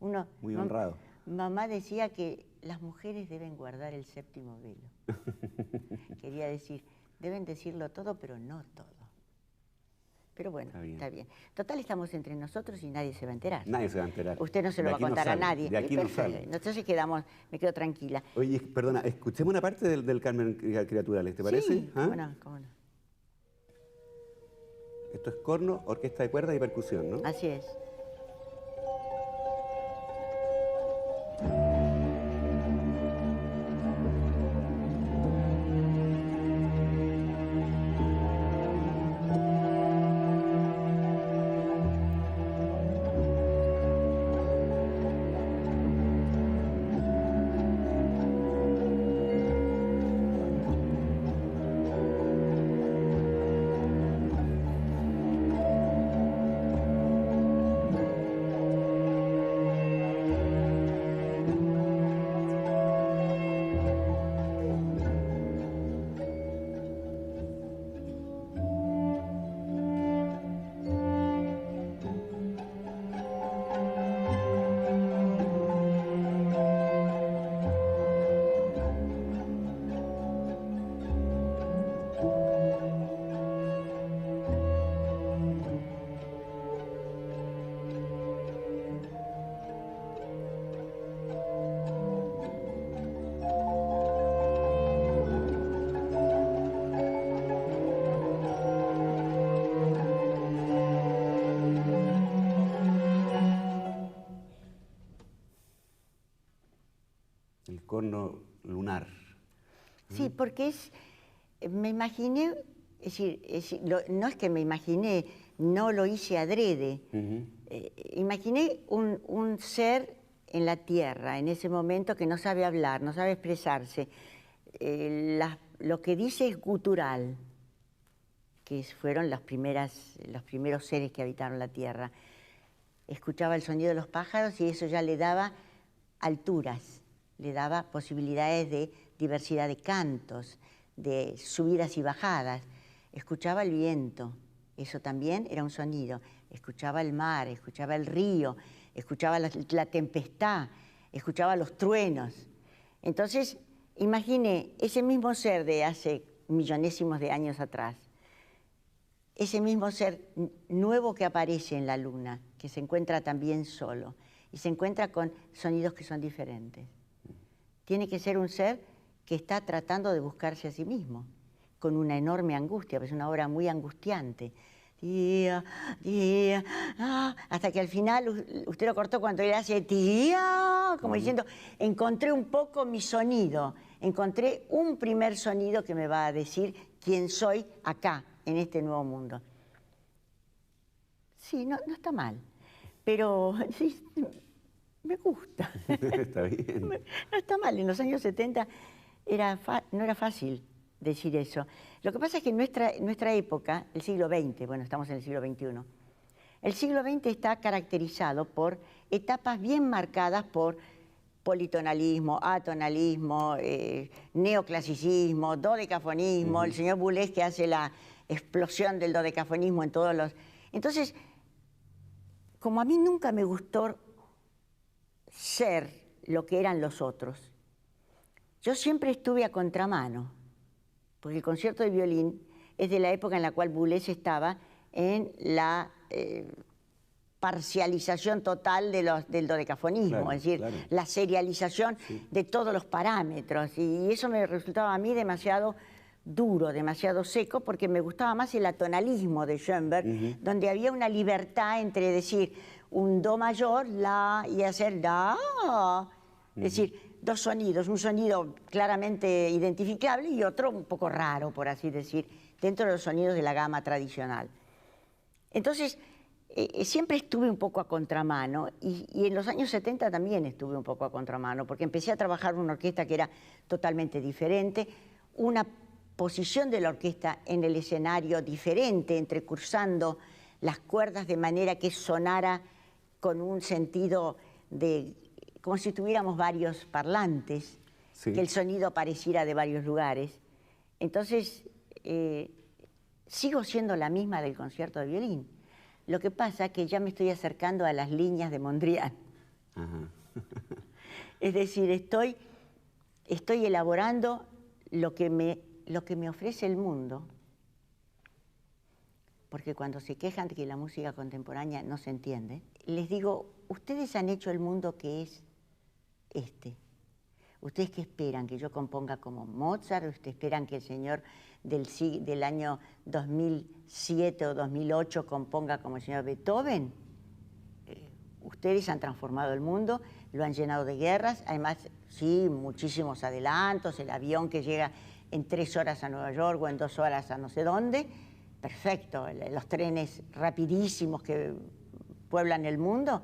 Muy honrado. Mamá decía que las mujeres deben guardar el séptimo velo. Quería decir, deben decirlo todo, pero no todo. Pero bueno, está bien. Total, estamos entre nosotros y nadie se va a enterar. Nadie se va a enterar. Usted no se lo va a contar a nadie. De aquí no sale. Entonces me quedo tranquila. Oye, perdona, escuchemos una parte del Carmen Creaturalis, ¿te parece? Sí, ¿Ah? cómo no. Esto es corno, orquesta de cuerdas y percusión, ¿no? Así es. lunar. Sí, porque me imaginé, no es que me imaginé, no lo hice adrede. Imaginé un ser en la tierra, en ese momento, que no sabe hablar, no sabe expresarse. Lo que dice es gutural, que fueron los primeros seres que habitaron la tierra. Escuchaba el sonido de los pájaros y eso ya le daba alturas, le daba posibilidades de diversidad de cantos, de subidas y bajadas. Escuchaba el viento, eso también era un sonido. Escuchaba el mar, escuchaba el río, escuchaba la tempestad, escuchaba los truenos. Entonces, imagine ese mismo ser de hace millonésimos de años atrás, ese mismo ser nuevo que aparece en la luna, que se encuentra también solo, y se encuentra con sonidos que son diferentes. Tiene que ser un ser que está tratando de buscarse a sí mismo, con una enorme angustia, pues es una obra muy angustiante. Tía, tía, hasta que al final usted lo cortó cuando él hace tía, como diciendo, encontré un poco mi sonido, encontré un primer sonido que me va a decir quién soy acá, en este nuevo mundo. Sí, no está mal, pero sí, me gusta. Está bien. No está mal, en los años 70 no era fácil decir eso. Lo que pasa es que en nuestra época, el siglo XX, bueno, estamos en el siglo XXI, el siglo XX está caracterizado por etapas bien marcadas por politonalismo, atonalismo, neoclasicismo, dodecafonismo, el señor Boulez que hace la explosión del dodecafonismo en todos los... Entonces, como a mí nunca me gustó ser lo que eran los otros, yo siempre estuve a contramano, porque el concierto de violín es de la época en la cual Boulez estaba en la parcialización total del dodecafonismo, claro, es decir, claro, la serialización de todos los parámetros, y eso me resultaba a mí demasiado duro, demasiado seco, porque me gustaba más el atonalismo de Schoenberg, donde había una libertad entre decir un do mayor, la, y hacer la, es decir, dos sonidos, un sonido claramente identificable y otro un poco raro, por así decir, dentro de los sonidos de la gama tradicional. Entonces, siempre estuve un poco a contramano y en los años 70 también estuve un poco a contramano, porque empecé a trabajar en una orquesta que era totalmente diferente, una posición de la orquesta en el escenario diferente, entrecursando las cuerdas de manera que sonara con un sentido de... como si tuviéramos varios parlantes, que el sonido pareciera de varios lugares. Entonces, sigo siendo la misma del concierto de violín. Lo que pasa es que ya me estoy acercando a las líneas de Mondrian. Es decir, estoy elaborando lo que me ofrece el mundo, porque cuando se quejan de que la música contemporánea no se entiende, les digo, ustedes han hecho el mundo que es este. ¿Ustedes qué esperan? ¿Que yo componga como Mozart? ¿Ustedes esperan que el señor del año 2007 o 2008 componga como el señor Beethoven? Ustedes han transformado el mundo, lo han llenado de guerras, además, sí, muchísimos adelantos, el avión que llega en 3 horas a Nueva York o en 2 horas a no sé dónde, perfecto, los trenes rapidísimos que pueblan el mundo,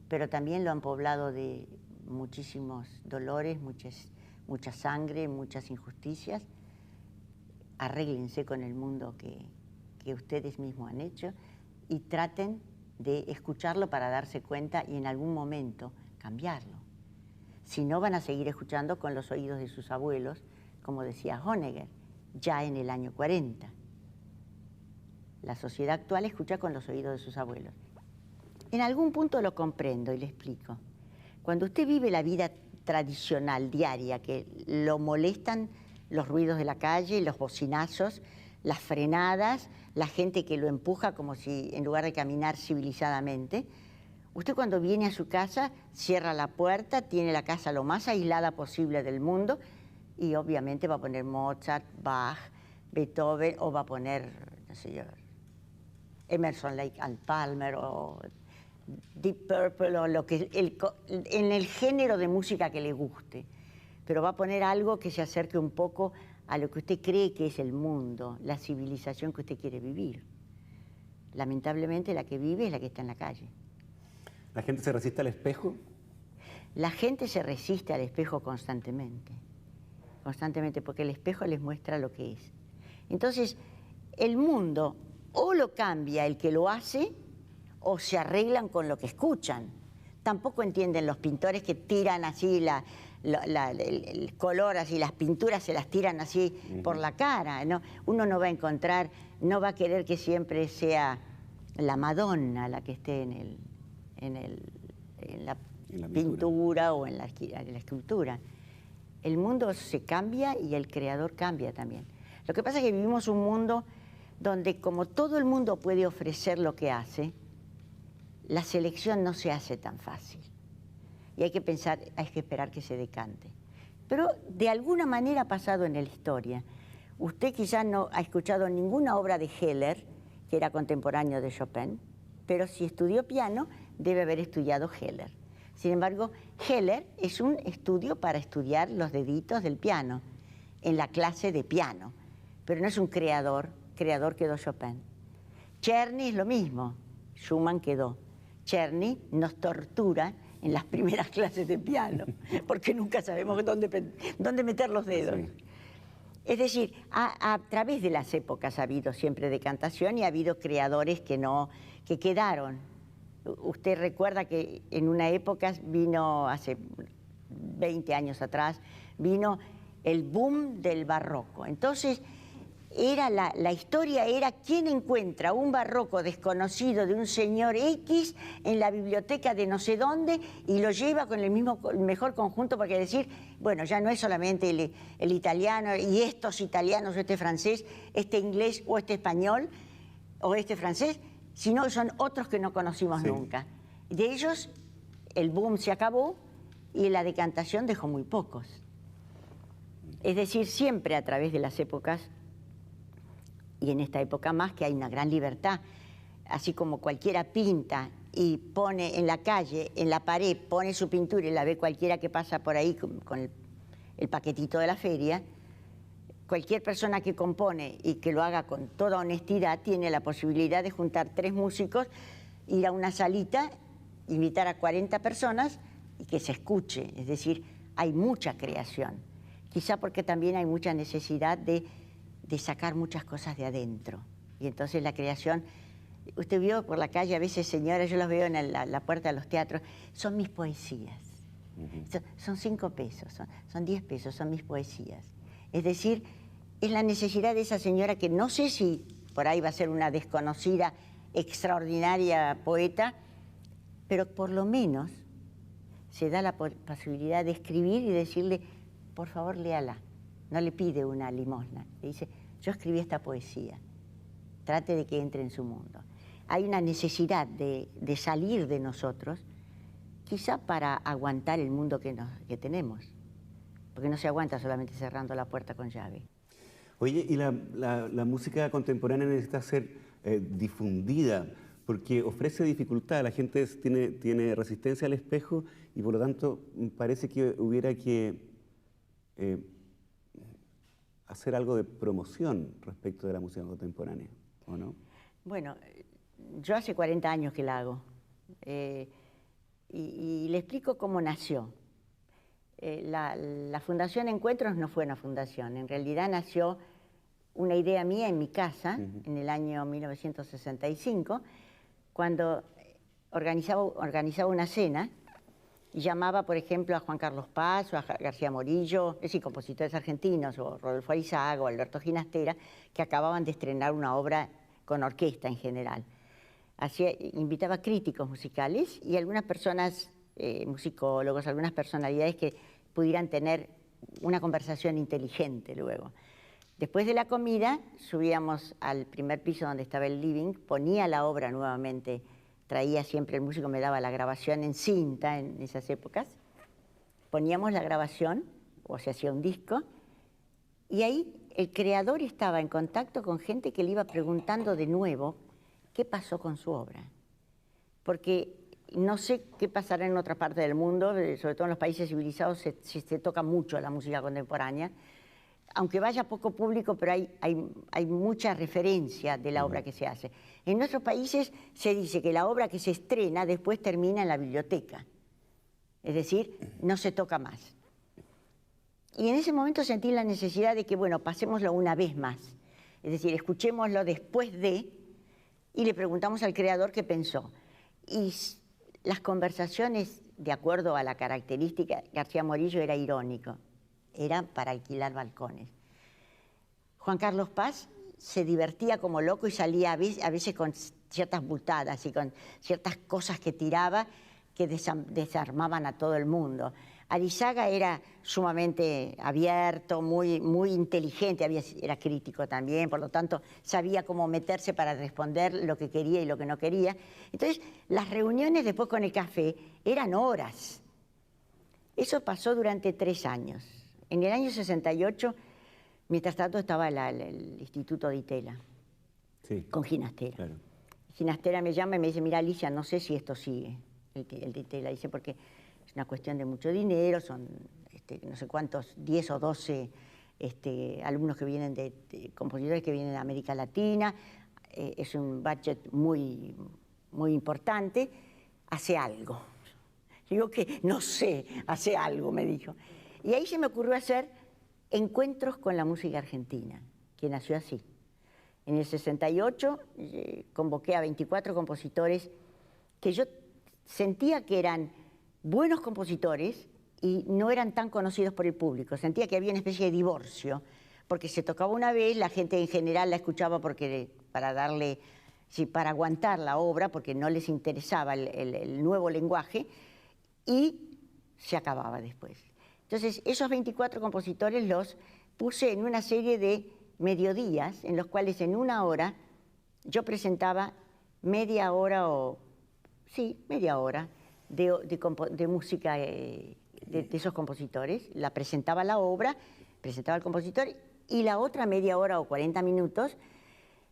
pero también lo han poblado de muchísimos dolores, mucha sangre, muchas injusticias. Arréglense con el mundo que ustedes mismos han hecho y traten de escucharlo para darse cuenta y en algún momento cambiarlo. Si no, van a seguir escuchando con los oídos de sus abuelos, como decía Honegger, ya en el año 40. La sociedad actual escucha con los oídos de sus abuelos. En algún punto lo comprendo y le explico. Cuando usted vive la vida tradicional, diaria, que lo molestan los ruidos de la calle, los bocinazos, las frenadas, la gente que lo empuja como si en lugar de caminar civilizadamente, usted cuando viene a su casa cierra la puerta, tiene la casa lo más aislada posible del mundo y obviamente va a poner Mozart, Bach, Beethoven o va a poner, no sé yo, Emerson, Lake and Palmer o Deep Purple o lo que en el género de música que le guste. pero va a poner algo que se acerque un poco a lo que usted cree que es el mundo, la civilización que usted quiere vivir. Lamentablemente la que vive es la que está en la calle. ¿La gente se resiste al espejo? La gente se resiste al espejo constantemente, porque el espejo les muestra lo que es. Entonces, el mundo o lo cambia el que lo hace o se arreglan con lo que escuchan. Tampoco entienden los pintores que tiran así el color, así las pinturas se las tiran así por la cara, ¿no? Uno no va a encontrar, no va a querer que siempre sea la Madonna la que esté en la pintura o en la escultura. El mundo se cambia y el creador cambia también. Lo que pasa es que vivimos un mundo donde como todo el mundo puede ofrecer lo que hace, la selección no se hace tan fácil. Y hay que pensar, hay que esperar que se decante. Pero de alguna manera ha pasado en la historia. Usted quizás no ha escuchado ninguna obra de Heller, que era contemporáneo de Chopin, pero si estudió piano, debe haber estudiado Heller. Sin embargo, Heller es un estudio para estudiar los deditos del piano, en la clase de piano, pero no es un creador quedó Chopin. Czerny es lo mismo, Schumann quedó. Czerny nos tortura en las primeras clases de piano, porque nunca sabemos dónde meter los dedos. Sí. Es decir, a través de las épocas ha habido siempre decantación y ha habido creadores que quedaron. Usted recuerda que en una época vino, hace 20 años atrás, vino el boom del barroco. Entonces, la historia era quién encuentra un barroco desconocido de un señor X en la biblioteca de no sé dónde y lo lleva con el mejor conjunto, porque decir, bueno, ya no es solamente el italiano y estos italianos o este francés, este inglés o este español o este francés, sino son otros que no conocimos nunca. De ellos el boom se acabó y la decantación dejó muy pocos. Es decir, siempre a través de las épocas, y en esta época más, que hay una gran libertad, así como cualquiera pinta y pone en la calle, en la pared, pone su pintura y la ve cualquiera que pasa por ahí con el paquetito de la feria, cualquier persona que compone y que lo haga con toda honestidad tiene la posibilidad de juntar 3 músicos, ir a una salita, invitar a 40 personas y que se escuche. Es decir, hay mucha creación, quizá porque también hay mucha necesidad de sacar muchas cosas de adentro. Y entonces la creación, usted vio por la calle a veces señoras, yo las veo en la puerta de los teatros, son mis poesías. Son 5 pesos, son 10 pesos, son mis poesías. Es decir, es la necesidad de esa señora que no sé si por ahí va a ser una desconocida, extraordinaria poeta, pero por lo menos se da la posibilidad de escribir y decirle, por favor, léala. No le pide una limosna, le dice, yo escribí esta poesía, trate de que entre en su mundo. Hay una necesidad de salir de nosotros, quizá para aguantar el mundo que tenemos, porque no se aguanta solamente cerrando la puerta con llave. Oye, y la música contemporánea necesita ser difundida, porque ofrece dificultad, la gente tiene resistencia al espejo y por lo tanto parece que hubiera que hacer algo de promoción respecto de la música contemporánea, ¿o no? Bueno, yo hace 40 años que la hago y le explico cómo nació. La Fundación Encuentros no fue una fundación, en realidad nació una idea mía en mi casa en el año 1965, cuando organizaba una cena y llamaba, por ejemplo, a Juan Carlos Paz o a García Morillo, es decir, compositores argentinos, o Rodolfo Arizaga o Alberto Ginastera, que acababan de estrenar una obra con orquesta en general. Invitaba críticos musicales y algunas personas, musicólogos, algunas personalidades que pudieran tener una conversación inteligente luego. Después de la comida, subíamos al primer piso donde estaba el living, ponía la obra nuevamente, traía siempre, el músico me daba la grabación en cinta en esas épocas, poníamos la grabación, o se hacía un disco, y ahí el creador estaba en contacto con gente que le iba preguntando de nuevo qué pasó con su obra. Porque No sé qué pasará en otras partes del mundo, sobre todo en los países civilizados se toca mucho la música contemporánea, aunque vaya poco público, pero hay mucha referencia de la obra que se hace. En nuestros países se dice que la obra que se estrena después termina en la biblioteca, es decir, no se toca más. Y en ese momento sentí la necesidad de que, bueno, pasémoslo una vez más, es decir, escuchémoslo después de, y le preguntamos al creador qué pensó. Y las conversaciones, de acuerdo a la característica, García Morillo era irónico, era para alquilar balcones. Juan Carlos Paz se divertía como loco y salía a veces con ciertas butadas y con ciertas cosas que tiraba que desarmaban a todo el mundo. Arizaga era sumamente abierto, muy inteligente, era crítico también, por lo tanto sabía cómo meterse para responder lo que quería y lo que no quería. Entonces, las reuniones después con el café eran horas. Eso pasó durante 3 años. En el año 68, mientras tanto, estaba el Instituto de Itela, sí, con Ginastera. Claro. Ginastera me llama y me dice, mira, Alicia, no sé si esto sigue, el de Itela. Dice, porque es una cuestión de mucho dinero, son no sé cuántos, 10 o 12 alumnos que vienen compositores que vienen de América Latina, es un budget muy importante, hace algo. Digo que no sé, hace algo, me dijo. Y ahí se me ocurrió hacer encuentros con la música argentina, que nació así. En el 68 convoqué a 24 compositores que yo sentía que eran buenos compositores y no eran tan conocidos por el público. Sentía que había una especie de divorcio, porque se tocaba una vez, la gente en general la escuchaba para aguantar la obra, porque no les interesaba el nuevo lenguaje, y se acababa después. Entonces, esos 24 compositores los puse en una serie de mediodías, en los cuales en 1 hora yo presentaba media hora de música de esos compositores, la presentaba la obra, presentaba al compositor, y la otra media hora o 40 minutos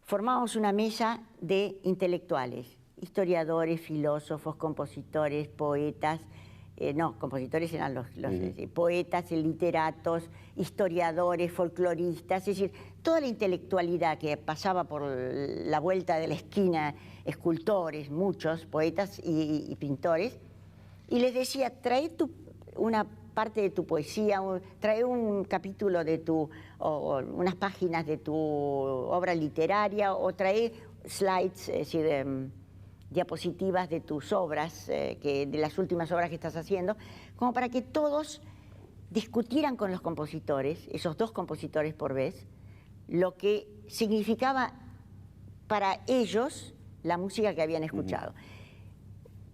formábamos una mesa de intelectuales, historiadores, filósofos, compositores, poetas, compositores eran los poetas, literatos, historiadores, folcloristas, es decir, toda la intelectualidad que pasaba por la vuelta de la esquina, escultores, muchos poetas y pintores, y les decía, trae una parte de tu poesía, trae un capítulo o unas páginas de tu obra literaria, o trae slides, es decir, diapositivas de tus obras, de las últimas obras que estás haciendo, como para que todos discutieran con los compositores, esos 2 compositores por vez, lo que significaba para ellos la música que habían escuchado.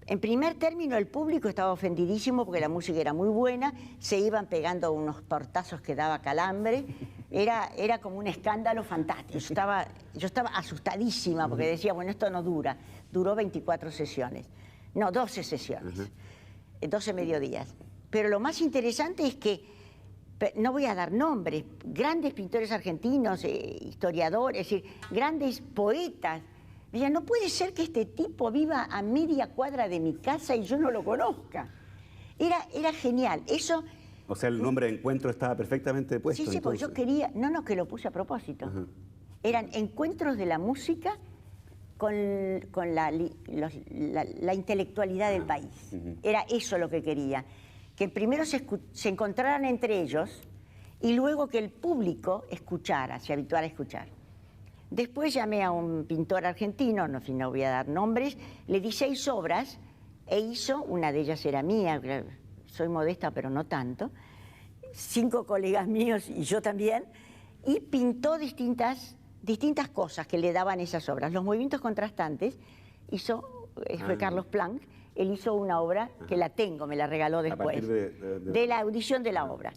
En primer término, el público estaba ofendidísimo porque la música era muy buena, se iban pegando unos tortazos que daba calambre, era como un escándalo fantástico. Yo estaba asustadísima porque decía, bueno, esto no dura. Duró 24 sesiones, no, 12 sesiones, 12 mediodías. Pero lo más interesante es que, no voy a dar nombres, grandes pintores argentinos, historiadores, es decir, grandes poetas, me decían, no puede ser que este tipo viva a media cuadra de mi casa y yo no lo conozca. Era genial. Eso. O sea, el nombre de encuentro estaba perfectamente puesto. Sí, porque yo quería, que lo puse a propósito. Eran encuentros de la música con la intelectualidad del país. Era eso lo que quería. Que primero se encontraran entre ellos y luego que el público escuchara, se habituara a escuchar. Después llamé a un pintor argentino, no voy a dar nombres, le di 6 obras e hizo, una de ellas era mía, soy modesta pero no tanto, 5 colegas míos y yo también, y pintó distintas cosas que le daban esas obras. Los movimientos contrastantes fue Carlos Planck, él hizo una obra que la tengo, me la regaló después, de la audición de la obra.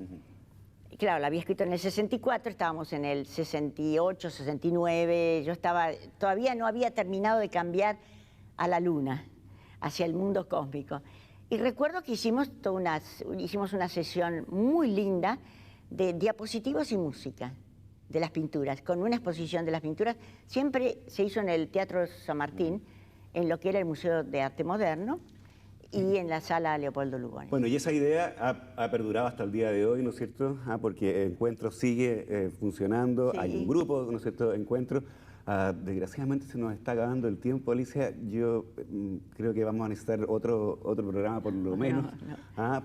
Claro, la había escrito en el 64, estábamos en el 68, 69, todavía no había terminado de cambiar a la luna, hacia el mundo cósmico. Y recuerdo que hicimos una sesión muy linda de diapositivas y música de las pinturas, con una exposición de las pinturas. Siempre se hizo en el Teatro San Martín, en lo que era el Museo de Arte Moderno, y en la sala Leopoldo Lugones. Bueno, y esa idea ha perdurado hasta el día de hoy, ¿no es cierto? Porque Encuentro sigue funcionando, Sí. hay un grupo, ¿no es cierto?, Encuentro. Desgraciadamente se nos está acabando el tiempo, Alicia. Yo creo que vamos a necesitar otro programa por lo menos,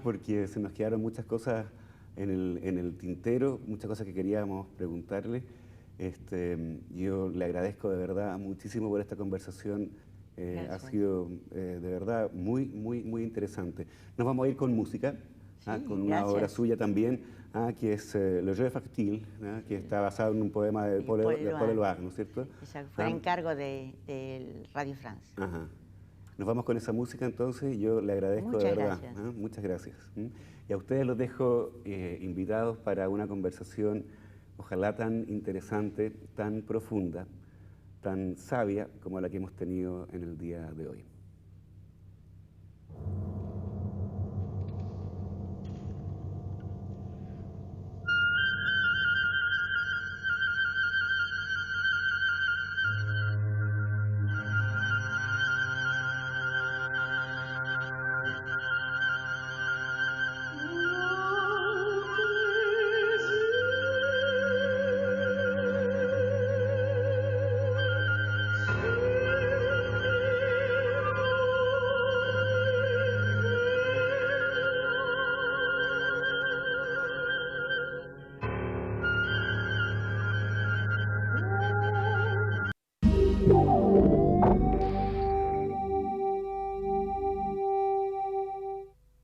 porque se nos quedaron muchas cosas en el tintero, muchas cosas que queríamos preguntarle. Yo le agradezco de verdad muchísimo por esta conversación. Ha sido de verdad muy, muy, muy interesante. Nos vamos a ir con música, con una obra suya también, que es Le Jeu Facile, que está basado en un poema de Paul Éluard, ¿no es cierto? Exacto, fue encargo de Radio France. Ajá. Nos vamos con esa música entonces, yo le agradezco de verdad. Gracias. Muchas gracias. Y a ustedes los dejo invitados para una conversación ojalá tan interesante, tan profunda, tan sabia como la que hemos tenido en el día de hoy.